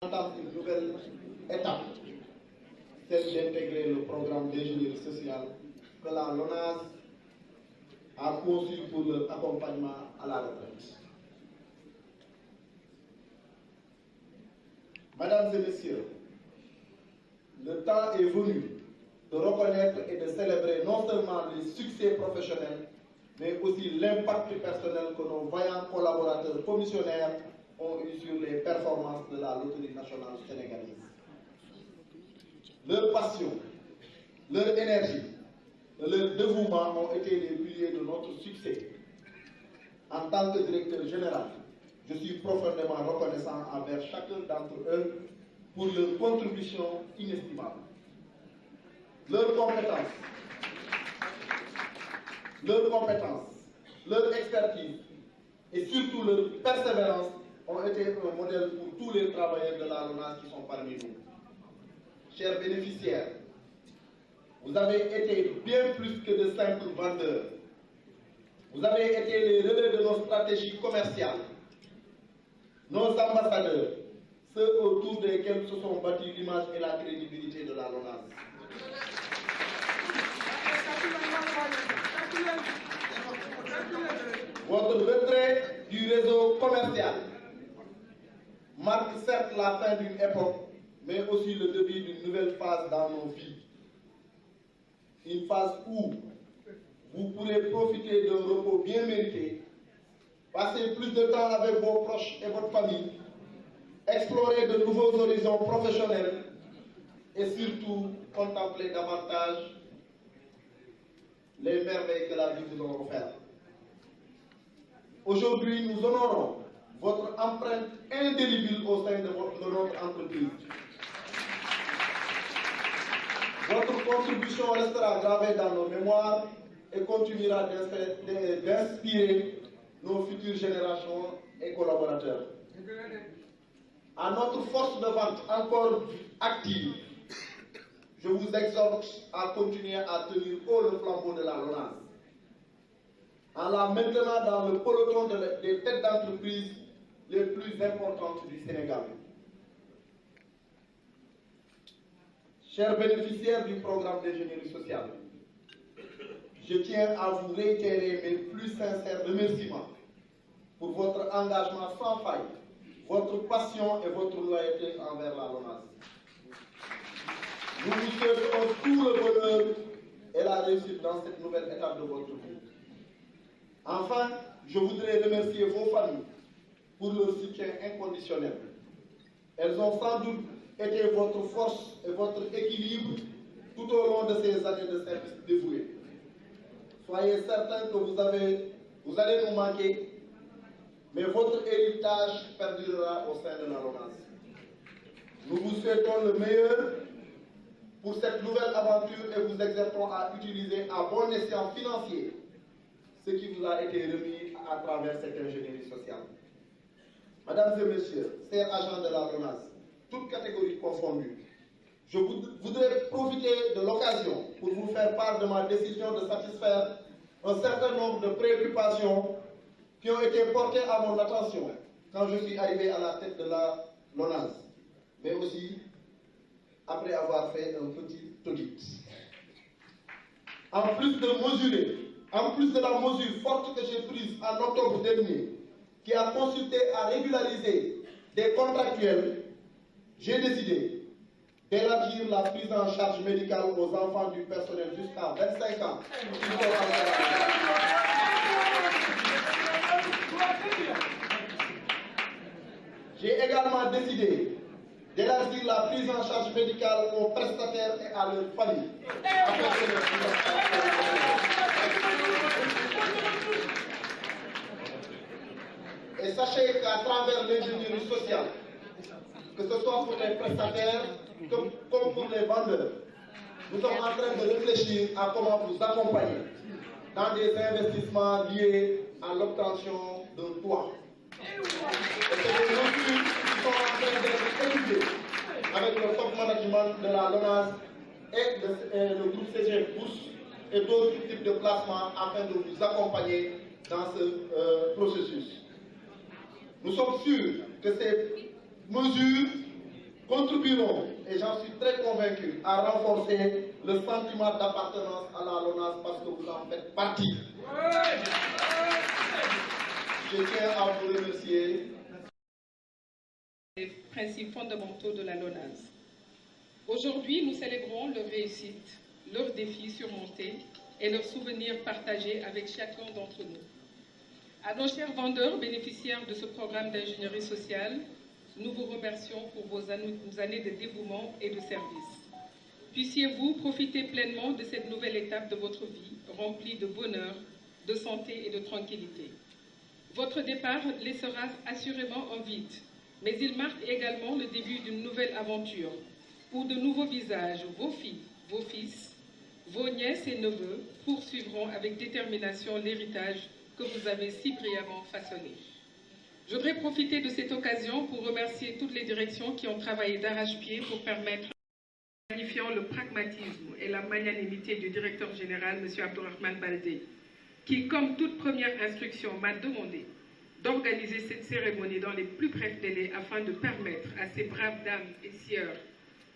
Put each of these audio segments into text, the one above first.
entame une nouvelle étape, celle d'intégrer le programme d'ingénierie sociale que la LONASE a conçu pour leur accompagnement à la retraite. Mesdames et messieurs, le temps est venu de reconnaître et de célébrer non seulement les succès professionnels, mais aussi l'impact personnel que nos vaillants collaborateurs commissionnaires ont eu sur les performances de la Loterie nationale sénégalaise. Leur passion, leur énergie et leur dévouement ont été les piliers de notre succès. En tant que directeur général, je suis profondément reconnaissant envers chacun d'entre eux pour leur contribution inestimable. Leurs compétences, leur expertise et surtout leur persévérance ont été un modèle pour tous les travailleurs de la LONASE qui sont parmi nous. Chers bénéficiaires, vous avez été bien plus que de simples vendeurs. Vous avez été les relais de nos stratégies commerciales, nos ambassadeurs, ceux autour desquels se sont bâtis l'image et la crédibilité de la LONASE. Votre retrait du réseau commercial marque certes la fin d'une époque, mais aussi le début d'une nouvelle phase dans nos vies. Une phase où vous pourrez profiter d'un repos bien mérité, passer plus de temps avec vos proches et votre famille, explorer de nouveaux horizons professionnels et surtout contempler davantage les merveilles que la vie vous a offertes. Aujourd'hui, nous honorons votre empreinte indélébile au sein de notre entreprise. Votre contribution restera gravée dans nos mémoires et continuera d'inspirer nos futures générations et collaborateurs. À notre force de vente encore active, je vous exhorte à continuer à tenir haut le flambeau de la LONASE, en la maintenant dans le peloton des têtes d'entreprise les plus importantes du Sénégal. Chers bénéficiaires du programme d'ingénierie sociale, je tiens à vous réitérer mes plus sincères remerciements pour votre engagement sans faille, votre passion et votre loyauté envers la LONASE. Nous vous souhaitons tout le bonheur et la réussite dans cette nouvelle étape de votre vie. Enfin, je voudrais remercier vos familles pour leur soutien inconditionnel. Elles ont sans doute été votre force et votre équilibre tout au long de ces années de service dévoué. Soyez certains que vous allez nous manquer, mais votre héritage perdurera au sein de la LONASE. Nous vous souhaitons le meilleur pour cette nouvelle aventure et vous exhortons à utiliser à bon escient financier ce qui vous a été remis à travers cette ingénierie sociale. Mesdames et messieurs, chers agents de la LONASE, toutes catégories confondues, je voudrais profiter de l'occasion pour vous faire part de ma décision de satisfaire un certain nombre de préoccupations qui ont été portées à mon attention quand je suis arrivé à la tête de la LONASE, mais aussi après avoir fait un petit audit. En plus de la mesure forte que j'ai prise en octobre dernier, qui a consisté à régulariser des contractuels, j'ai décidé d'élargir la prise en charge médicale aux enfants du personnel jusqu'à 25 ans. J'ai également décidé d'élargir la prise en charge médicale aux prestataires et à leurs familles. Et sachez qu'à travers l'ingénierie sociale, que ce soit pour les prestataires comme pour les vendeurs, nous sommes en train de réfléchir à comment vous accompagner dans des investissements liés à l'obtention d'un toit. Et c'est des mesures qui sont en train d'être étudiées avec le top management de la LONASE et le groupe CG Bourse et d'autres types de placements afin de vous accompagner dans ce processus. Nous sommes sûrs que ces mesures contribueront, et j'en suis très convaincu, à renforcer le sentiment d'appartenance à la LONASE parce que vous en faites partie. Je tiens à vous remercier. Les principes fondamentaux de la LONASE. Aujourd'hui, nous célébrons leur réussite, leurs défis surmontés et leurs souvenirs partagés avec chacun d'entre nous. À nos chers vendeurs bénéficiaires de ce programme d'ingénierie sociale, nous vous remercions pour vos années de dévouement et de service. Puissiez-vous profiter pleinement de cette nouvelle étape de votre vie, remplie de bonheur, de santé et de tranquillité. Votre départ laissera assurément un vide, mais il marque également le début d'une nouvelle aventure, où de nouveaux visages, vos filles, vos fils, vos nièces et neveux poursuivront avec détermination l'héritage que vous avez si brillamment façonné. Je voudrais profiter de cette occasion pour remercier toutes les directions qui ont travaillé d'arrache-pied pour permettre, magnifiant le pragmatisme et la magnanimité du directeur général, M. Abdourahmane Baldé, qui, comme toute première instruction, m'a demandé d'organiser cette cérémonie dans les plus brefs délais afin de permettre à ces braves dames et sieurs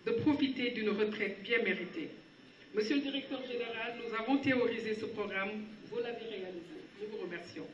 de profiter d'une retraite bien méritée. Monsieur le directeur général, nous avons théorisé ce programme, vous l'avez réalisé. Nous vous remercions.